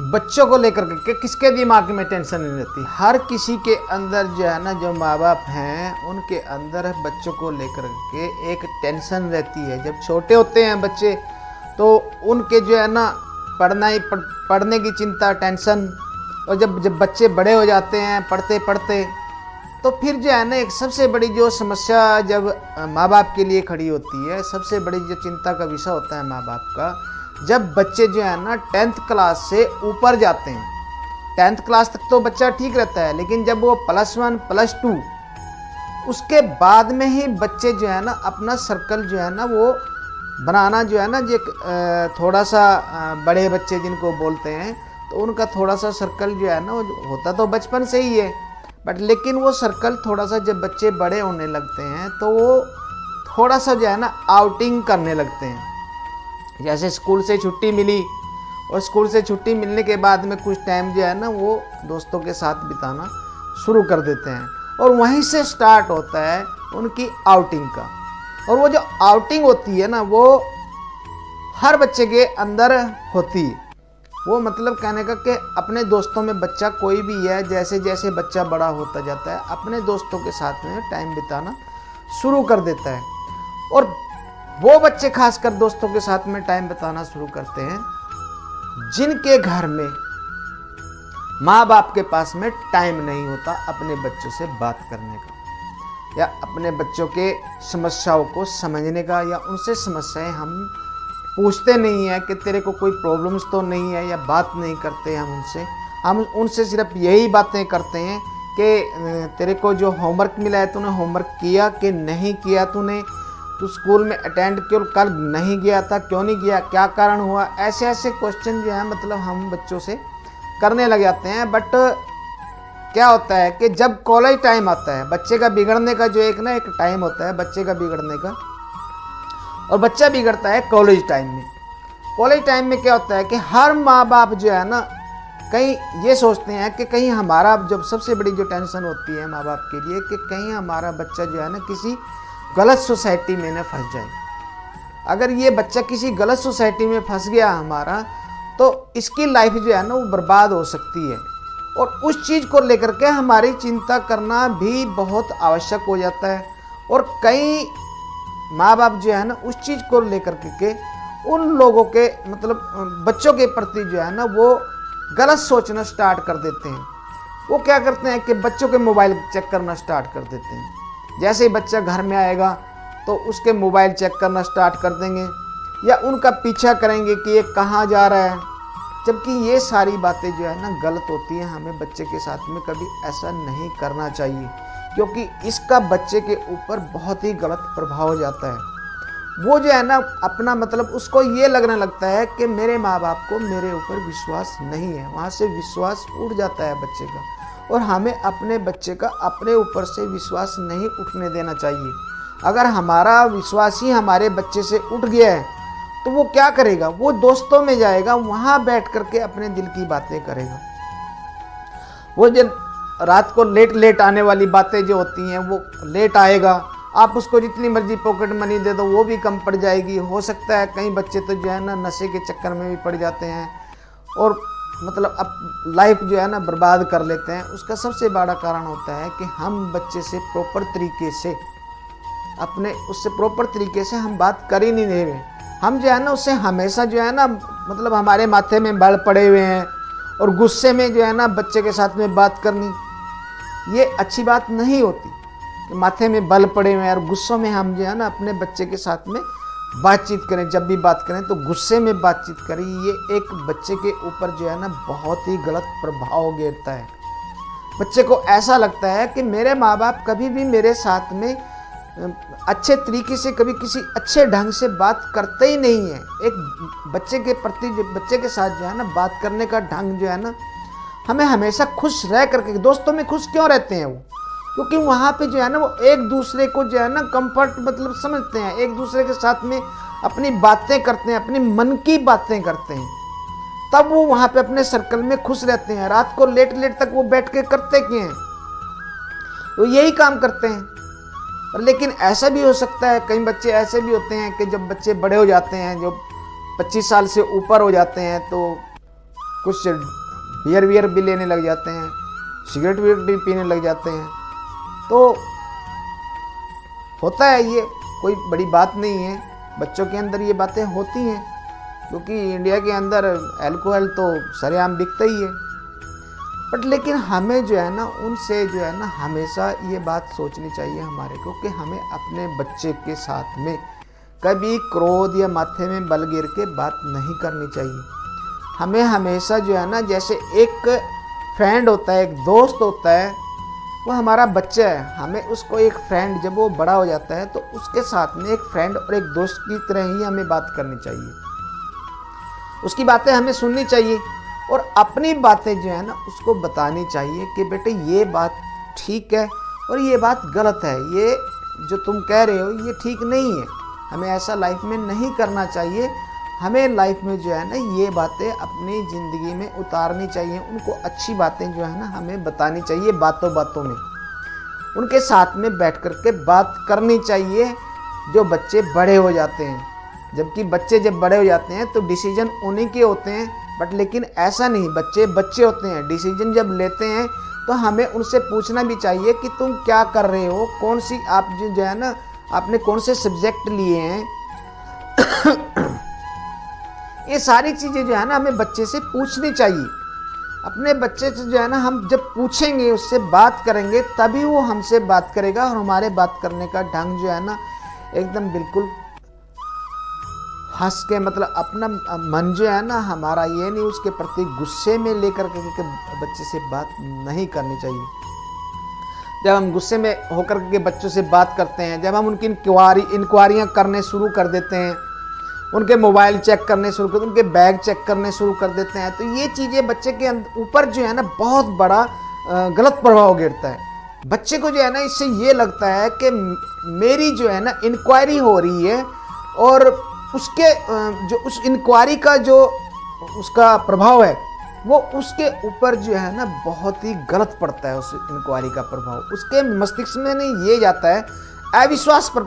बच्चों को लेकर के किसके दिमाग में टेंशन नहीं रहती। हर किसी के अंदर जो है ना, जो माँ बाप हैं उनके अंदर बच्चों को लेकर के एक टेंशन रहती है। जब छोटे होते हैं बच्चे तो उनके जो है ना पढ़ने की चिंता, टेंशन। और जब बच्चे बड़े हो जाते हैं पढ़ते पढ़ते, तो फिर जो है ना एक सबसे बड़ी जो समस्या जब माँ बाप के लिए खड़ी होती है, सबसे बड़ी जो चिंता का विषय होता है माँ बाप का, जब बच्चे जो है ना 10th क्लास से ऊपर जाते हैं। 10th क्लास तक तो बच्चा ठीक रहता है, लेकिन जब वो +1 +2 उसके बाद में ही बच्चे जो है ना अपना सर्कल जो है ना वो बनाना जो है ना, जो थोड़ा सा बड़े बच्चे जिनको बोलते हैं, तो उनका थोड़ा सा सर्कल जो है ना वो होता तो बचपन से ही है, बट लेकिन वो सर्कल थोड़ा सा जब बच्चे बड़े होने लगते हैं तो वो थोड़ा सा जो है ना आउटिंग करने लगते हैं। जैसे स्कूल से छुट्टी मिली और स्कूल से छुट्टी मिलने के बाद में कुछ टाइम जो है ना वो दोस्तों के साथ बिताना शुरू कर देते हैं, और वहीं से स्टार्ट होता है उनकी आउटिंग का। और वो जो आउटिंग होती है ना वो हर बच्चे के अंदर होती है। वो मतलब कहने का कि अपने दोस्तों में बच्चा कोई भी है, जैसे जैसे बच्चा बड़ा होता जाता है अपने दोस्तों के साथ में टाइम बिताना शुरू कर देता है। और वो बच्चे खासकर दोस्तों के साथ में टाइम बिताना शुरू करते हैं जिनके घर में माँ बाप के पास में टाइम नहीं होता अपने बच्चों से बात करने का, या अपने बच्चों के समस्याओं को समझने का, या उनसे समस्याएं हम पूछते नहीं है कि तेरे को कोई प्रॉब्लम्स तो नहीं है, या बात नहीं करते हम उनसे सिर्फ यही बातें करते हैं कि तेरे को जो होमवर्क मिला है तूने होमवर्क किया कि नहीं किया, तू स्कूल में अटेंड क्यों कल नहीं गया था, क्यों नहीं गया, क्या कारण हुआ। ऐसे ऐसे क्वेश्चन जो है मतलब हम बच्चों से करने लग जाते हैं। बट क्या होता है कि जब कॉलेज टाइम आता है, बच्चे का बिगड़ने का जो एक टाइम होता है बच्चे का बिगड़ने का, और बच्चा बिगड़ता है कॉलेज टाइम में। कॉलेज टाइम में क्या होता है कि हर माँ बाप जो है ना कहीं ये सोचते हैं कि कहीं हमारा, जब सबसे बड़ी जो टेंशन होती है माँ बाप के लिए कि कहीं हमारा बच्चा जो है ना किसी गलत सोसाइटी में न फंस जाए। अगर ये बच्चा किसी गलत सोसाइटी में फंस गया हमारा, तो इसकी लाइफ जो है ना वो बर्बाद हो सकती है। और उस चीज़ को लेकर के हमारी चिंता करना भी बहुत आवश्यक हो जाता है। और कई माँ बाप जो है ना उस चीज़ को लेकर के उन लोगों के मतलब बच्चों के प्रति जो है ना वो गलत सोचना स्टार्ट कर देते हैं। वो क्या करते हैं कि बच्चों के मोबाइल चेक करना स्टार्ट कर देते हैं। जैसे ही बच्चा घर में आएगा तो उसके मोबाइल चेक करना स्टार्ट कर देंगे, या उनका पीछा करेंगे कि ये कहाँ जा रहा है। जबकि ये सारी बातें जो है ना गलत होती हैं। हमें बच्चे के साथ में कभी ऐसा नहीं करना चाहिए, क्योंकि इसका बच्चे के ऊपर बहुत ही गलत प्रभाव हो जाता है। वो जो है ना अपना मतलब उसको ये लगने लगता है कि मेरे माँ बाप को मेरे ऊपर विश्वास नहीं है, वहाँ से विश्वास उठ जाता है बच्चे का। और हमें अपने बच्चे का अपने ऊपर से विश्वास नहीं उठने देना चाहिए। अगर हमारा विश्वास ही हमारे बच्चे से उठ गया है तो वो क्या करेगा, वो दोस्तों में जाएगा, वहाँ बैठ करके अपने दिल की बातें करेगा। वो जब रात को लेट आने वाली बातें जो होती हैं वो लेट आएगा। आप उसको जितनी मर्जी पॉकेट मनी दे दो वो भी कम पड़ जाएगी। हो सकता है कई बच्चे तो जो है ना नशे के चक्कर में भी पड़ जाते हैं और मतलब अब लाइफ जो है ना बर्बाद कर लेते हैं। उसका सबसे बड़ा कारण होता है कि हम बच्चे से प्रॉपर तरीके से उससे प्रॉपर तरीके से हम बात कर ही नहीं रहे। हम जो है ना उससे हमेशा जो है ना मतलब हमारे माथे में बाल पड़े हुए हैं, और गुस्से में जो है ना बच्चे के साथ में बात करनी ये अच्छी बात नहीं होती कि माथे में बल पड़े हुए हैं और गुस्सों में हम जो है ना अपने बच्चे के साथ में बातचीत करें। जब भी बात करें तो गुस्से में बातचीत करें। ये एक बच्चे के ऊपर जो है ना बहुत ही गलत प्रभाव गिरता है। बच्चे को ऐसा लगता है कि मेरे माँ बाप कभी भी मेरे साथ में अच्छे तरीके से, कभी किसी अच्छे ढंग से बात करते ही नहीं है। एक बच्चे के प्रति बच्चे के साथ जो है ना बात करने का ढंग जो है ना, हमें हमेशा खुश रह करके, दोस्तों में खुश क्यों रहते हैं वो, क्योंकि वहाँ पे जो है ना वो एक दूसरे को जो है ना कंफर्ट मतलब समझते हैं, एक दूसरे के साथ में अपनी बातें करते हैं, अपनी मन की बातें करते हैं। तब वो वहाँ पे अपने सर्कल में खुश रहते हैं। रात को लेट तक वो बैठ के करते क्या हैं, वो यही काम करते हैं। लेकिन ऐसा भी हो सकता है, कई बच्चे ऐसे भी होते हैं कि जब बच्चे बड़े हो जाते हैं, जो 25 साल से ऊपर हो जाते हैं, तो कुछ बियर वियर भी लेने लग जाते हैं, सिगरेट विगरेट भी पीने लग जाते हैं। तो होता है, ये कोई बड़ी बात नहीं है, बच्चों के अंदर ये बातें होती हैं, क्योंकि इंडिया के अंदर अल्कोहल तो सरेआम बिकता ही है। बट लेकिन हमें जो है ना उनसे जो है ना हमेशा ये बात सोचनी चाहिए हमारे को कि हमें अपने बच्चे के साथ में कभी क्रोध या माथे में बल गिर के बात नहीं करनी चाहिए। हमें हमेशा जो है ना, जैसे एक फ्रेंड होता है, एक दोस्त होता है, वो हमारा बच्चा है, हमें उसको एक फ्रेंड, जब वो बड़ा हो जाता है तो उसके साथ में एक फ्रेंड और एक दोस्त की तरह ही हमें बात करनी चाहिए। उसकी बातें हमें सुननी चाहिए और अपनी बातें जो है ना उसको बतानी चाहिए कि बेटे ये बात ठीक है और ये बात गलत है, ये जो तुम कह रहे हो ये ठीक नहीं है, हमें ऐसा लाइफ में नहीं करना चाहिए। हमें लाइफ में जो है ना ये बातें अपनी ज़िंदगी में उतारनी चाहिए, उनको अच्छी बातें जो है ना हमें बतानी चाहिए, बातों बातों में उनके साथ में बैठ कर के बात करनी चाहिए। जो बच्चे बड़े हो जाते हैं, जबकि बच्चे जब बड़े हो जाते हैं तो डिसीजन उन्हीं के होते हैं, बट लेकिन ऐसा नहीं, बच्चे बच्चे होते हैं, डिसीजन जब लेते हैं तो हमें उनसे पूछना भी चाहिए कि तुम क्या कर रहे हो, कौन सी आप जो है ना आपने कौन से सब्जेक्ट लिए हैं। ये सारी चीज़ें जो है ना हमें बच्चे से पूछनी चाहिए। अपने बच्चे से जो है ना हम जब पूछेंगे, उससे बात करेंगे, तभी वो हमसे बात करेगा और हमारे बात करने का ढंग जो है ना एकदम बिल्कुल हंस के, मतलब अपना मन जो है ना हमारा ये नहीं उसके प्रति गुस्से में लेकर के बच्चे से बात नहीं करनी चाहिए। जब हम गुस्से में होकर के बच्चों से बात करते हैं, जब हम उनकी इंक्वायरियाँ करने शुरू कर देते हैं, उनके मोबाइल चेक करने शुरू कर, उनके बैग चेक करने शुरू कर देते हैं, तो ये चीज़ें बच्चे के ऊपर जो है ना बहुत बड़ा गलत प्रभाव गिरता है। बच्चे को जो है ना इससे ये लगता है कि मेरी जो है ना इंक्वायरी हो रही है और उसके जो उस इंक्वायरी का जो उसका प्रभाव है वो उसके ऊपर जो है ना बहुत ही गलत पड़ता है। उस इंक्वायरी का प्रभाव उसके मस्तिष्क में नहीं ये जाता है, अविश्वास पर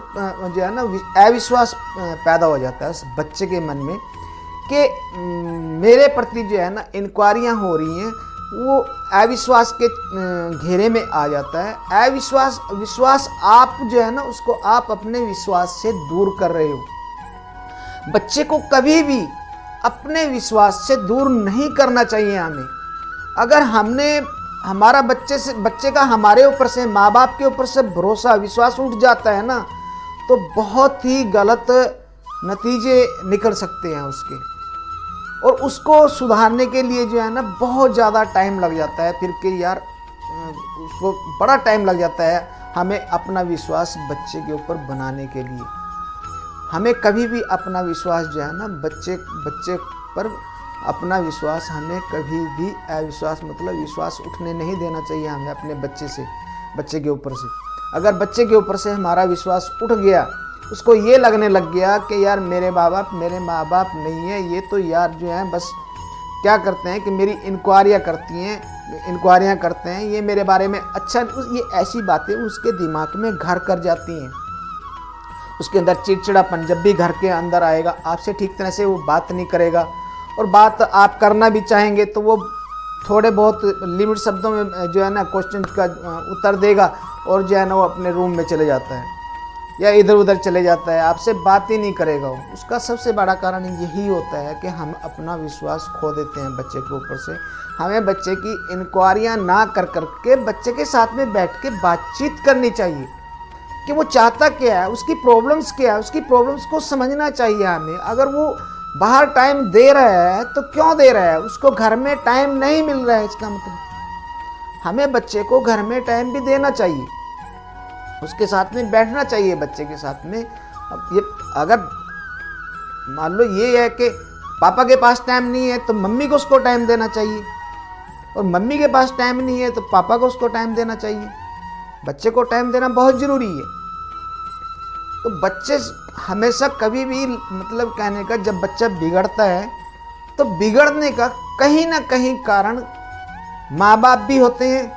जो है ना अविश्वास पैदा हो जाता है उस बच्चे के मन में कि मेरे प्रति जो है ना इंक्वायरियाँ हो रही हैं, वो अविश्वास के घेरे में आ जाता है। विश्वास आप जो है ना उसको आप अपने विश्वास से दूर कर रहे हो। बच्चे को कभी भी अपने विश्वास से दूर नहीं करना चाहिए हमें। अगर हमने हमारा बच्चे का हमारे ऊपर से, माँ बाप के ऊपर से भरोसा विश्वास उठ जाता है ना, तो बहुत ही गलत नतीजे निकल सकते हैं उसके, और उसको सुधारने के लिए जो है ना बहुत ज़्यादा टाइम लग जाता है। फिर के यार उसको बड़ा टाइम लग जाता है हमें अपना विश्वास बच्चे के ऊपर बनाने के लिए। हमें कभी भी अपना विश्वास जो है ना बच्चे पर अपना विश्वास हमें कभी भी अविश्वास मतलब विश्वास उठने नहीं देना चाहिए हमें अपने बच्चे के ऊपर से। अगर बच्चे के ऊपर से हमारा विश्वास उठ गया, उसको ये लगने लग गया कि यार मेरे माँ बाप नहीं है, ये तो यार जो है बस क्या करते हैं कि मेरी इंक्वायरियाँ करते हैं, ये मेरे बारे में अच्छा, ये ऐसी बातें उसके दिमाग में घर कर जाती हैं। उसके अंदर चिड़चिड़ापन जब भी घर के अंदर आएगा, आपसे ठीक तरह से वो बात नहीं करेगा, और बात आप करना भी चाहेंगे तो वो थोड़े बहुत लिमिट शब्दों में जो है ना क्वेश्चन का उत्तर देगा और जो है ना वो अपने रूम में चले जाता है या इधर उधर चले जाता है, आपसे बात ही नहीं करेगा वो। उसका सबसे बड़ा कारण यही होता है कि हम अपना विश्वास खो देते हैं बच्चे के ऊपर से। हमें बच्चे की इंक्वायरियाँ ना कर के बच्चे के साथ में बैठ के बातचीत करनी चाहिए कि वो चाहता क्या है, उसकी प्रॉब्लम्स क्या है, उसकी प्रॉब्लम्स को समझना चाहिए हमें। अगर वो बाहर टाइम दे रहा है तो क्यों दे रहा है, उसको घर में टाइम नहीं मिल रहा है, इसका मतलब हमें बच्चे को घर में टाइम भी देना चाहिए, उसके साथ में बैठना चाहिए बच्चे के साथ में। अब ये अगर मान लो ये है कि पापा के पास टाइम नहीं है तो मम्मी को उसको टाइम देना चाहिए, और मम्मी के पास टाइम नहीं है तो पापा को उसको टाइम देना चाहिए। बच्चे को टाइम देना बहुत ज़रूरी है। तो बच्चे हमेशा कभी भी मतलब कहने का, जब बच्चा बिगड़ता है तो बिगड़ने का कहीं ना कहीं कारण माँ बाप भी होते हैं,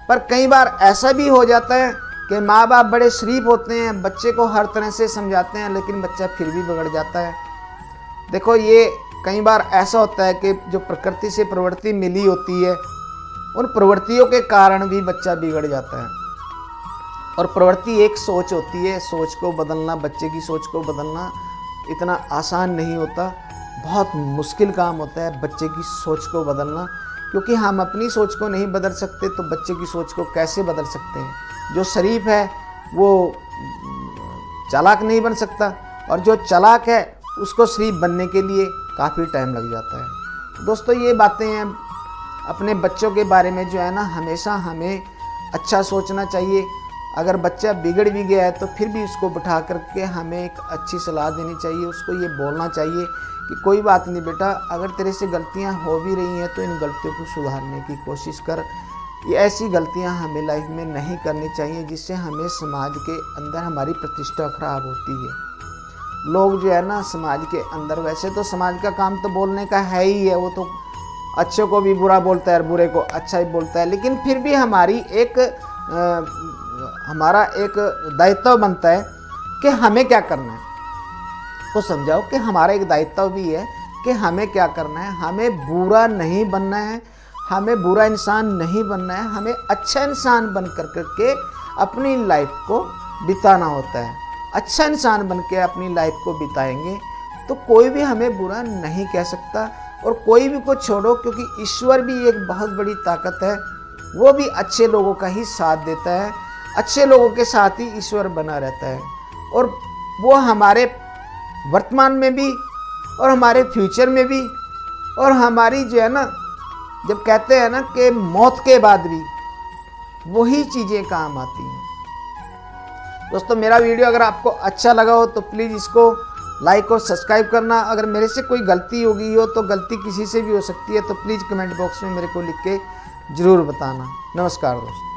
पर कई बार ऐसा भी हो जाता है कि माँ बाप बड़े शरीफ होते हैं, बच्चे को हर तरह से समझाते हैं, लेकिन बच्चा फिर भी बिगड़ जाता है। देखो ये कई बार ऐसा होता है कि जो प्रकृति से प्रवृत्ति मिली होती है, उन प्रवृत्तियों के कारण भी बच्चा बिगड़ जाता है। और प्रवृत्ति एक सोच होती है, सोच को बदलना, बच्चे की सोच को बदलना इतना आसान नहीं होता, बहुत मुश्किल काम होता है बच्चे की सोच को बदलना, क्योंकि हम अपनी सोच को नहीं बदल सकते तो बच्चे की सोच को कैसे बदल सकते हैं। जो शरीफ है वो चालाक नहीं बन सकता, और जो चालाक है उसको शरीफ बनने के लिए काफ़ी टाइम लग जाता है। दोस्तों, ये बातें हैं, अपने बच्चों के बारे में जो है ना, हमेशा हमें अच्छा सोचना चाहिए। अगर बच्चा बिगड़ भी गया है तो फिर भी उसको बिठा करके हमें एक अच्छी सलाह देनी चाहिए, उसको ये बोलना चाहिए कि कोई बात नहीं बेटा, अगर तेरे से गलतियां हो भी रही हैं तो इन गलतियों को सुधारने की कोशिश कर। ये ऐसी गलतियां हमें लाइफ में नहीं करनी चाहिए जिससे हमें समाज के अंदर हमारी प्रतिष्ठा खराब होती है। लोग जो है ना समाज के अंदर, वैसे तो समाज का काम तो बोलने का है ही है, वो तो अच्छे को भी बुरा बोलता है और बुरे को अच्छा ही बोलता है, लेकिन फिर भी हमारा एक दायित्व बनता है कि हमें क्या करना है। को समझाओ कि हमारा एक दायित्व भी है कि हमें क्या करना है। हमें बुरा नहीं बनना है, हमें बुरा इंसान नहीं बनना है, हमें अच्छा इंसान बन करके अपनी लाइफ को बिताना होता है। अच्छा इंसान बन के अपनी लाइफ को बिताएंगे तो कोई भी हमें बुरा नहीं कह सकता, और कोई भी को छोड़ो, क्योंकि ईश्वर भी एक बहुत बड़ी ताकत है, वो भी अच्छे लोगों का ही साथ देता है। अच्छे लोगों के साथ ही ईश्वर बना रहता है, और वो हमारे वर्तमान में भी और हमारे फ्यूचर में भी, और हमारी जो है ना, जब कहते हैं ना कि मौत के बाद भी वही चीज़ें काम आती हैं। दोस्तों, मेरा वीडियो अगर आपको अच्छा लगा हो तो प्लीज़ इसको लाइक और सब्सक्राइब करना। अगर मेरे से कोई गलती हो गई हो तो गलती किसी से भी हो सकती है, तो प्लीज़ कमेंट बॉक्स में मेरे को लिख के ज़रूर बताना। नमस्कार दोस्तों।